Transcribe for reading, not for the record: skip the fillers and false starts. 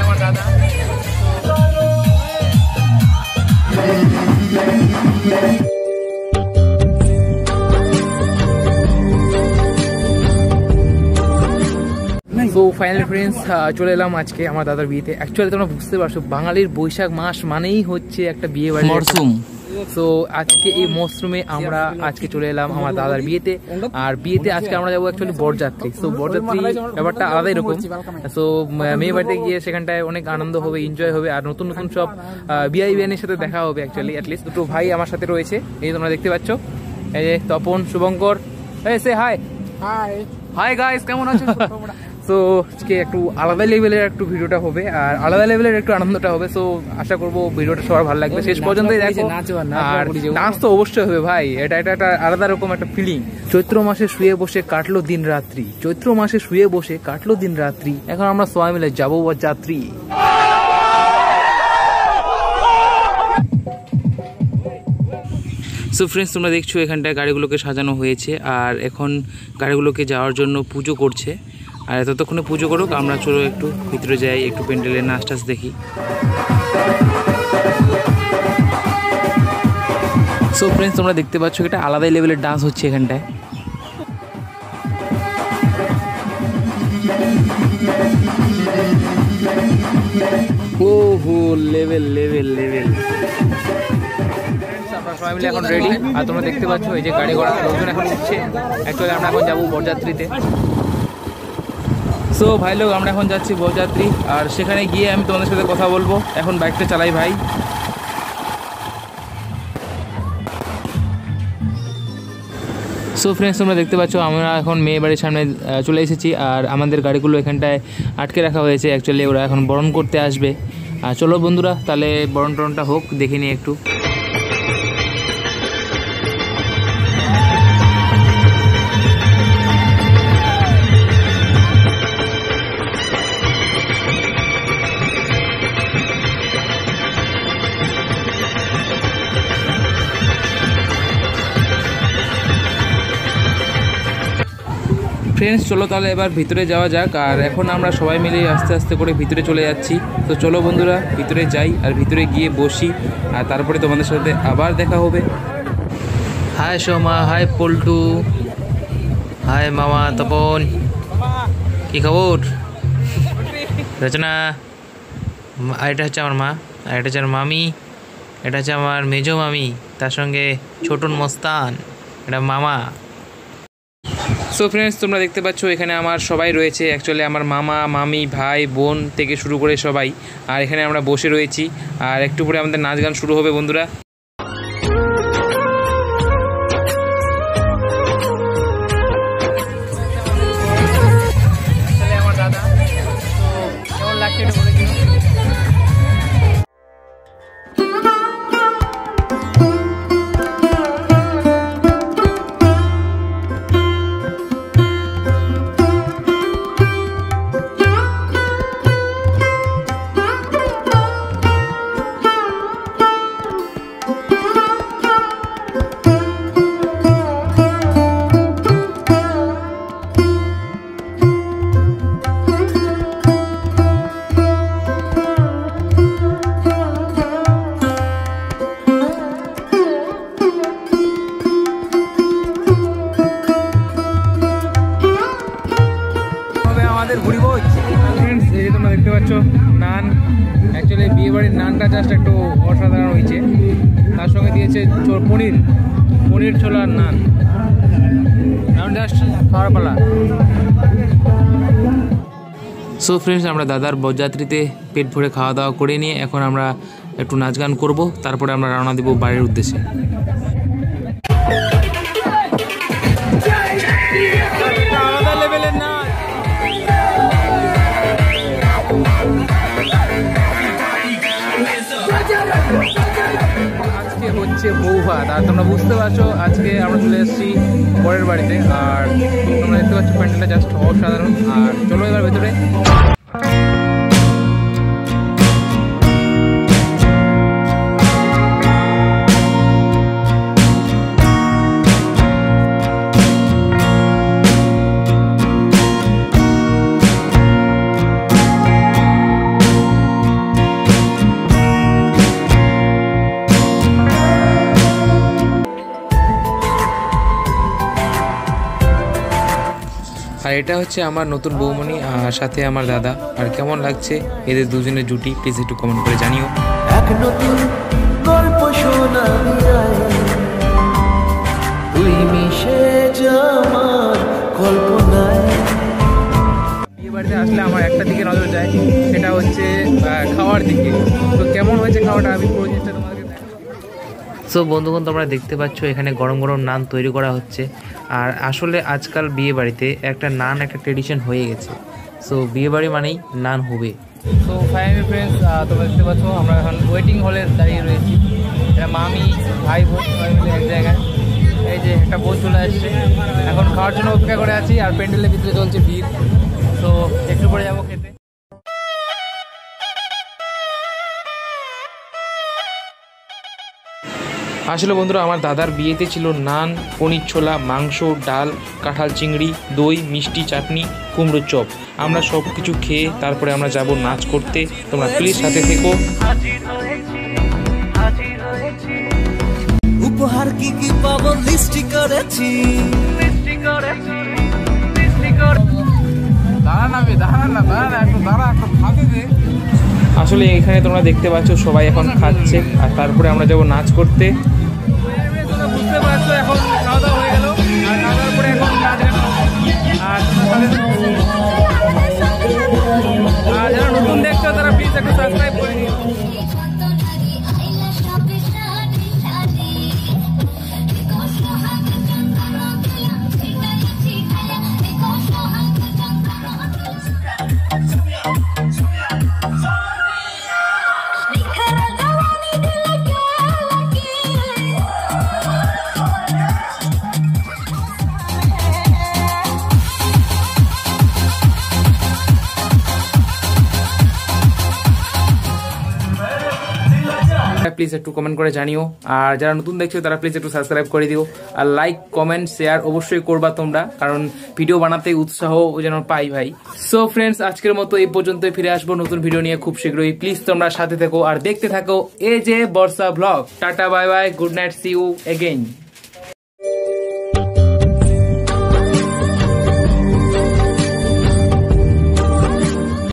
আমার দাদা তো ফাইনালি ফ্রেন্ডস চলে এলাম আজকে আমার দাদার বিয়েতে। অ্যাকচুয়ালি তোমরা বুঝতে পারছো বাঙালির বৈশাখ মাস মানেই হচ্ছে একটা বিয়ে বাড়ি মরশুম। তো আজকে এই মরশুমে আমরা আজকে চলে এলাম আমার দাদার বিয়েতে। আর বিয়েতে আজকে আমরা যাবো অ্যাকচুয়ালি বরযাত্রী। তো বরযাত্রী ব্যাপারটা আলাদাই রকম। তো মেয়ে বাড়িতে গিয়ে সেখানটায় অনেক আনন্দ হবে, এনজয় হবে, আর নতুন নতুন সব বিয়ানের সাথে দেখা হবে। অ্যাকচুয়ালি অ্যাটলিস্ট দুটো ভাই আমার সাথে রয়েছে, এই তোমরা দেখতে পাচ্ছ, এই যে তপন, শুভঙ্কর। সে হাই হাই হাই গাইস, কেমন আছো? তো আজকে একটু আলাদা লেভেলের একটু ভিডিওটা হবে আর আলাদা লেভেলের একটু আনন্দটা হবে। তো আশা করবো ভিডিওটা সবার ভালো লাগবে, শেষ পর্যন্তই দেখো। আর ডান্স তো অবশ্যই হবে ভাই, এটা একটা আলাদা রকম একটা ফিলিং। চৈত্র মাসে শুয়ে বসে কাটলো দিন রাত্রি, চৈত্র মাসে শুয়ে বসে কাটলো দিন রাত্রি, এখন আমরা সবাই মিলে যাবো যাত্রী। সো ফ্রেন্ডস, তোমরা দেখছো এখানটায় গাড়িগুলোকে সাজানো হয়েছে আর এখন গাড়িগুলোকে যাওয়ার জন্য পুজো করছে। আর ততক্ষণে পুজো করুক, আমরা চলো একটু ভিতরে যাই, একটু প্যান্ডেলের নাচ টাচ দেখি। সো ফ্রেন্ডস, তোমরা দেখতে পাচ্ছ এটা আলাদাই লেভেলের ডান্স হচ্ছে এখানটায়। ও হো, লেভেল লেভেল লেভেল। আমরা সবাই মিলে এখন রেডি আর তোমরা দেখতে পাচ্ছ এই যে গাড়ি ঘোড়া লোকজন এখন উঠছে। অ্যাকচুয়ালি আমরা এখন যাবো বরযাত্রীতে। সো ভাই লোক, আমরা এখন যাচ্ছি বরযাত্রী আর সেখানে গিয়ে আমি তোমাদের সাথে কথা বলবো। এখন বাইকটা চালাই ভাই। সো ফ্রেন্ডস, তোমরা দেখতে পাচ্ছ আমরা এখন মেয়ে বাড়ির সামনে চলে এসেছি আর আমাদের গাড়িগুলো এখানটায় আটকে রাখা হয়েছে। অ্যাকচুয়ালি ওরা এখন বরণ করতে আসবে। আর চলো বন্ধুরা, তাহলে বরণ টরণটা হোক, দেখে নিই একটু। ফ্রেন্ডস চলো তাহলে এবার ভিতরে যাওয়া যাক। আর এখন আমরা সবাই মিলে আস্তে আস্তে করে ভিতরে চলে যাচ্ছি। তো চলো বন্ধুরা, ভিতরে যাই আর ভিতরে গিয়ে বসি আর তারপরে তোমাদের সাথে আবার দেখা হবে। Hi Soma, hi Poltu, hi মামা তপন, কি খবর? রচনা, এটা হচ্ছে আমার মা, আর এটা হচ্ছে আমার মামি, এটা হচ্ছে আমার মেজো মামি, তার সঙ্গে ছোটন মস্তান, এটা মামা। সো ফ্রেন্ডস, তোমরা দেখতে পাচ্ছ এখানে আমার সবাই রয়েছে। অ্যাকচুয়ালি আমার মামা, মামি, ভাই, বোন থেকে শুরু করে সবাই। আর এখানে আমরা বসে রয়েছি আর একটু পরে আমাদের নাচ গান শুরু হবে বন্ধুরা। আমার দাদা, তো কেমন লাগছে এটা বলে দিন। তোমরা দেখতে পাচ্ছ নান, অ্যাকচুয়ালি বিয়ে বাড়ির নানটা জাস্ট একটু অসাধারণ হয়েছে। তার সঙ্গে দিয়েছে পনির ছোলার নান, জাস্ট খাওয়ার পালা। সো ফ্রেন্ডস, আমরা দাদার বরযাত্রীতে পেট ভরে খাওয়া দাওয়া করে নিয়ে এখন আমরা একটু নাচ গান করবো, তারপরে আমরা রওনা দেবো বাড়ির উদ্দেশ্যে। আলাদা লেভেলের নাচ। আজকে হচ্ছে বৌভাত আর তোমরা বুঝতে পারছো আজকে আমরা চলে এসেছি বরের বাড়িতে। আর তোমরা দেখতে পাচ্ছ প্যান্ডেলটা জাস্ট অসাধারণ। আর চলো এবার ভেতরে। আর এটা হচ্ছে আমার নতুন বৌমনি আর সাথে আমার দাদা। আর কেমন লাগছে এদের দুজনের জুটি প্লিজ একটু কমেন্ট করে জানিও। এক নতুন গল্প শোনা তুই মিশে আমার কল্পনায়। বিয়ে বাড়িতে আসলে আমার একটা দিকে নজর যায়, সেটা হচ্ছে খাওয়ার দিকে। তো কেমন হয়েছে খাওয়াটা আমি পুরো জিনিসটা তোমাদেরকে। সো বন্ধুগণ, তোমরা দেখতে পাচ্ছ এখানে গরম গরম নান তৈরি করা হচ্ছে। আর আসলে আজকাল বিয়ে বাড়িতে একটা নান একটা ট্রেডিশন হয়ে গেছে। সো বিয়ে বাড়ি মানেই নান হবে। সো ফাইনালি ফ্রেন্ডস, তোমরা দেখতে পাচ্ছ আমরা এখন ওয়েটিং হলে দাঁড়িয়ে রয়েছি। এটা মামি ভাই বোন সবাই মিলে এক জায়গায়। এই যে একটা বোন চলে আসছে, এখন খাওয়ার জন্য অপেক্ষা করে আছি। আর প্যান্ডেলের ভিতরে চলছে ভিড়। তো একটু পরে যাবো খেতে। আসলে বন্ধুরা, আমার দাদার বিয়েতে ছিল নান, পনির ছোলা, মাংস, ডাল, কাঁঠাল চিংড়ি, দই, মিষ্টি, চাটনি, কুমড়োর চপ। আমরা সব কিছু খেয়ে তারপরে আমরা যাব নাচ করতে। তোমরা প্লিজ সাথে থেকো। উপহার কি কি পাবো লিস্ট করেছি। আসলে এখানে তোমরা দেখতে পাচ্ছ সবাই এখন খাচ্ছে আর তারপরে আমরা যাব নাচ করতে। বুঝতে পারছো এখন খাওয়া দাওয়া হয়ে গেল আর খাওয়ার পরে এখন নাচ গান। আর যারা নতুন দেখছো তারা প্লিজ একটু সাবস্ক্রাইব করে নিও। প্লিজ একটু কমেন্ট করে জানিও। আর যারা নতুন দেখছো তারা প্লিজ একটু সাবস্ক্রাইব করে দিও। আর লাইক কমেন্ট শেয়ার অবশ্যই করবা তোমরা, কারণ ভিডিও বানাতে উৎসাহ যেন পাই ভাই। সো ফ্রেন্ডস, আজকের মতো এই পর্যন্তই। ফিরে আসবো নতুন ভিডিও নিয়ে খুব শীঘ্রই। প্লিজ তোমরা সাথে থেকো আর দেখতে থাকো এই যে Barsha blog. Tata bye bye, good night, see you again.